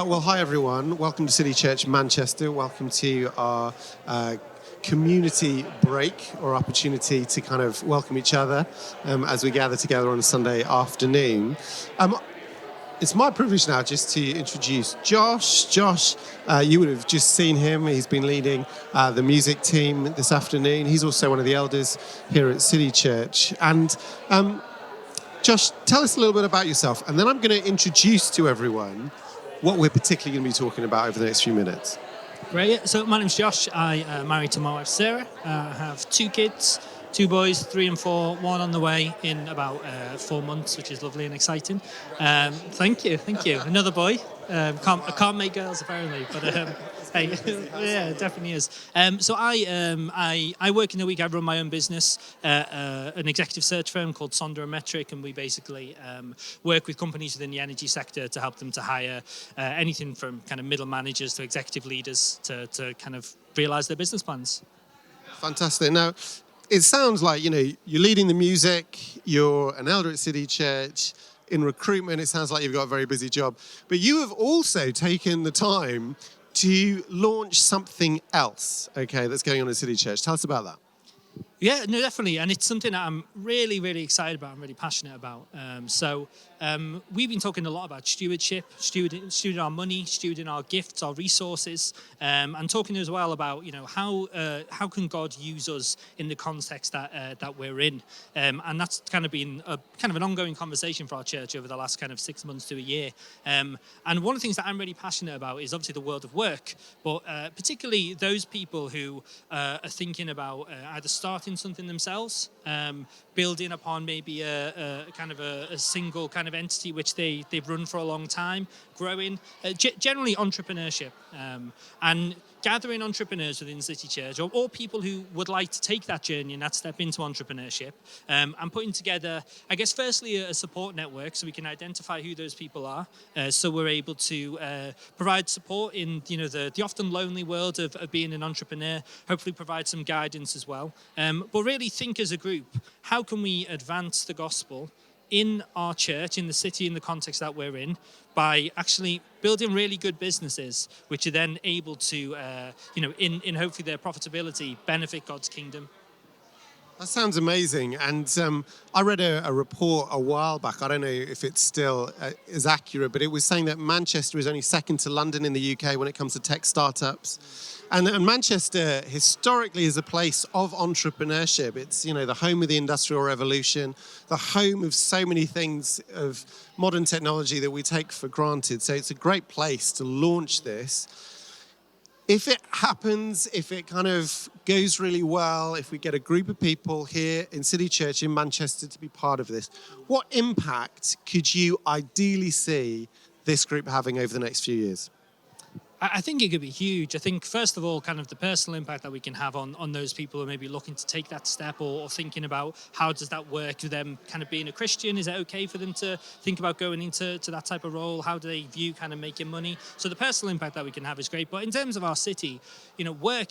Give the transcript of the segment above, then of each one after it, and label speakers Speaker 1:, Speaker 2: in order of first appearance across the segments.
Speaker 1: Well, hi everyone. Welcome to City Church Manchester. Welcome to our community break or opportunity to kind of welcome each other as we gather together on a Sunday afternoon. It's my privilege now just to introduce Josh. Josh, you would have just seen him. He's been leading the music team this afternoon. He's also one of the elders here at City Church. And Josh, tell us a little bit about yourself, and then I'm going to introduce to everyone what we're particularly going to be talking about over the next few minutes.
Speaker 2: Great. So my name's Josh. I am married to my wife Sarah. I have two kids, two boys, 3 and 4, one on the way in about 4 months, which is lovely and exciting. Thank you. Another boy. I can't make girls apparently, but hey, yeah, it definitely is. So I work in the week. I run my own business, an executive search firm called Sonder and Metric, and we basically work with companies within the energy sector to help them to hire anything from kind of middle managers to executive leaders to kind of realise their business plans.
Speaker 1: Fantastic. Now, it sounds like, you're leading the music, you're an elder at City Church. In recruitment, it sounds like you've got a very busy job. But you have also taken the time to launch something else, that's going on at City Church. Tell us about that.
Speaker 2: Yeah, no, definitely. And it's something that I'm really, really excited about. I'm really passionate about. We've been talking a lot about stewardship, stewarding our money, stewarding our gifts, our resources, and talking as well about, how can God use us in the context that we're in. And that's kind of been an ongoing conversation for our church over the last kind of 6 months to a year. And one of the things that I'm really passionate about is obviously the world of work, but particularly those people who are thinking about either starting something themselves, building upon maybe a single kind of entity which they've run for a long time, growing, generally entrepreneurship, and gathering entrepreneurs within City Church or people who would like to take that journey and that step into entrepreneurship, and putting together, I guess, firstly a support network so we can identify who those people are, so we're able to provide support in the often lonely world of being an entrepreneur, hopefully provide some guidance as well, but really think as a group, how can we advance the gospel in our church, in the city, in the context that we're in, by actually building really good businesses, which are then able to, in hopefully their profitability, benefit God's kingdom.
Speaker 1: That sounds amazing. And I read a report a while back. I don't know if it's still is accurate, but it was saying that Manchester is only second to London in the UK when it comes to tech startups. And Manchester historically is a place of entrepreneurship. It's, the home of the Industrial Revolution, the home of so many things of modern technology that we take for granted. So it's a great place to launch this. If it happens, if it kind of goes really well, if we get a group of people here in City Church in Manchester to be part of this, what impact could you ideally see this group having over the next few years?
Speaker 2: I think it could be huge. I think, first of all, kind of the personal impact that we can have on those people who are maybe looking to take that step or thinking about how does that work to them kind of being a Christian. Is it okay for them to think about going into that type of role? How do they view kind of making money? So the personal impact that we can have is great. But in terms of our city, work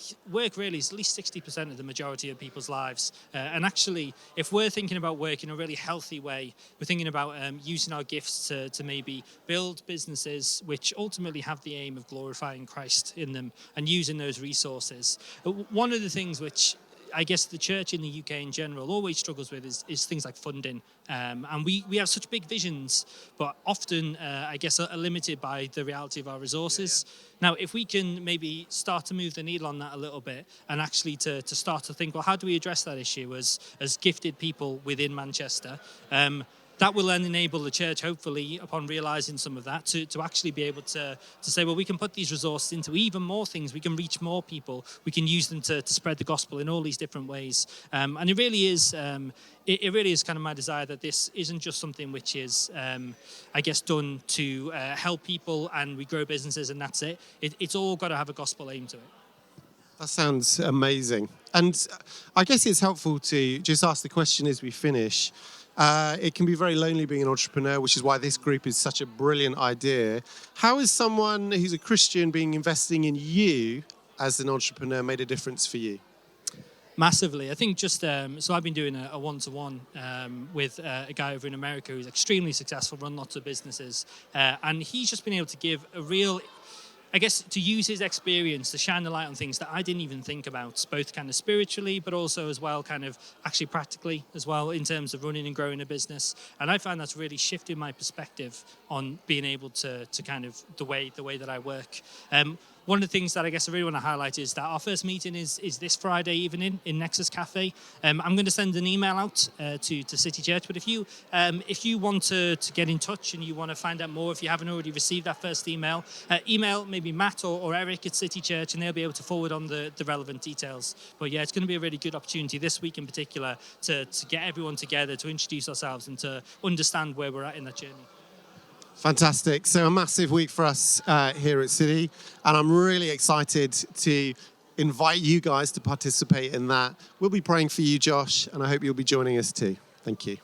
Speaker 2: really is at least 60% of the majority of people's lives. And actually, if we're thinking about work in a really healthy way, we're thinking about using our gifts to maybe build businesses which ultimately have the aim of glorifying Christ in them and using those resources. One of the things which I guess the church in the UK in general always struggles with is things like funding. And we have such big visions, but often, I guess, are limited by the reality of our resources. Yeah. Now, if we can maybe start to move the needle on that a little bit and actually to start to think, well, how do we address that issue as gifted people within Manchester? That will then enable the church, hopefully, upon realising some of that, to actually be able to say, well, we can put these resources into even more things. We can reach more people. We can use them to spread the gospel in all these different ways. And it really is kind of my desire that this isn't just something which is, I guess, done to help people and we grow businesses and that's it. It's all got to have a gospel aim to it.
Speaker 1: That sounds amazing. And I guess it's helpful to just ask the question as we finish. It can be very lonely being an entrepreneur, which is why this group is such a brilliant idea. How has someone who's a Christian investing in you as an entrepreneur made a difference for you?
Speaker 2: Massively. I think just so I've been doing a one-to-one with a guy over in America who's extremely successful, run lots of businesses, and he's just been able to give a real, I guess, to use his experience to shine the light on things that I didn't even think about, both kind of spiritually, but also as well kind of actually practically as well in terms of running and growing a business. And I find that's really shifted my perspective on being able to kind of the way that I work. One of the things that I guess I really want to highlight is that our first meeting is this Friday evening in Nexus Cafe. I'm going to send an email out to City Church, but if you want to get in touch and you want to find out more, if you haven't already received that first email, email maybe Matt or Eric at City Church, and they'll be able to forward on the relevant details. But yeah, it's going to be a really good opportunity this week in particular to get everyone together, to introduce ourselves and to understand where we're at in that journey.
Speaker 1: Fantastic. So a massive week for us here at City, and I'm really excited to invite you guys to participate in that. We'll be praying for you, Josh, and I hope you'll be joining us too. Thank you.